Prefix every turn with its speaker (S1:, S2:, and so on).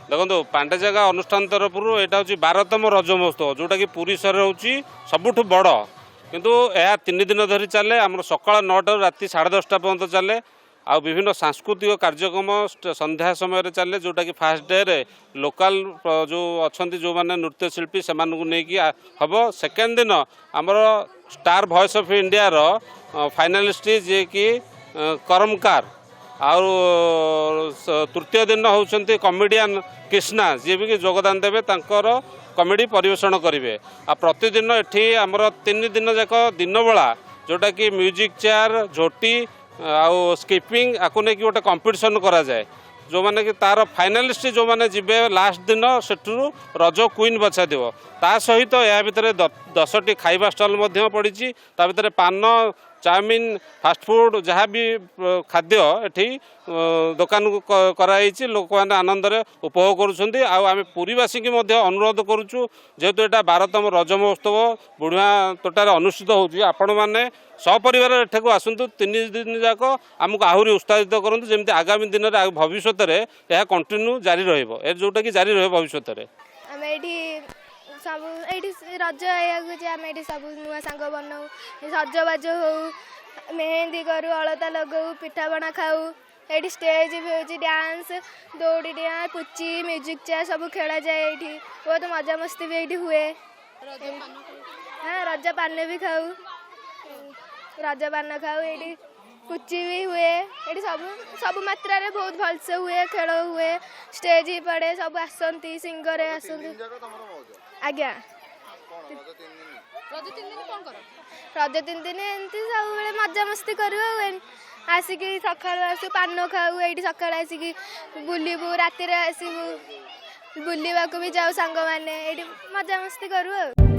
S1: देखो पांडेजागा अनुष्ठान तरफ यहाँ हूँ 12तम रज महोत्सव जोटा कि पुरी सहर हूँ सबुठ बड़ किंतु यह 3 दिन धरी चले आम सका 9 राति 10:30 पर्यंत चले आ विभिन्न सांस्कृतिक कार्यक्रम संध्या समय चले जोटा कि फास्ट डे रे लोकल जो अच्छा जो मैंने नृत्यशिल्पी से हम सेकेंड दिन आमर स्टार वॉइस ऑफ इंडिया रो फाइनालिस्ट जे कि करमकार आउ तृतीय दिन होउछंती कॉमेडियन कृष्णा जी भी योगदान देवे तांकर कॉमेडी परिवेषण करेंगे आ प्रतिदिन एठी आमर 3 दिन जाक दिन बेला जोटा कि म्यूजिक चेयर झोटी आउ स्किपिंग आपको नहीं गोटे कंपटीशन करा जाए जो माने कि तार फाइनालिस्ट जो माने जीवे लास्ट दिन सेठू रज क्वीन बछा देव ता सहित या भितर 10टी खाइबा स्टॉल पड़ी ता भितर पान चाउमिन फास्टफुड जहाँ भी खाद्य एठी दुकान को कराई लोक मैंने आनंद उपभोग करुँच आम पुरीवासी की अनुरोध करुचु जेहेतु यहाँ 12तम रज महोत्सव बुढ़िया तोटार अनुष्ठित होती आपण मैंने सपरिवार एठाक आसतु 3 दिन जाक आमको आहरी उत्साहित करूँ जमी आगामी दिन में भविष्य में यह कंटिन्यू जारी रोटा कि जारी भविष्य
S2: सब ये रज आम ये सब नुआ सांग बनाऊ सजबाज हो मेहंदी करूँ अलता लगाऊ पिठापଣା खाऊ ये स्टेज भी हो डांस दौड़ी डिया पुची म्यूजिक चेयर सब खेला जाए ये बहुत मजा मस्ती भी ये हुए। हाँ रज पान भी खाऊ रज पान खाऊ ये पुची भी हुए ये सब सब मात्रा रे बहुत भलसे हुए खेल हुए स्टेज ही पड़े सब आसती सिंगर आसती आज्ञा रज 3 दिन एमती सब मजा मस्ती करूँ आसिक सका आसू पान खाऊ ये सका आसिक बुलबू राति आसबू बुलवाक भी जाऊ सांग मैंने ये मजा मस्ती करूँ।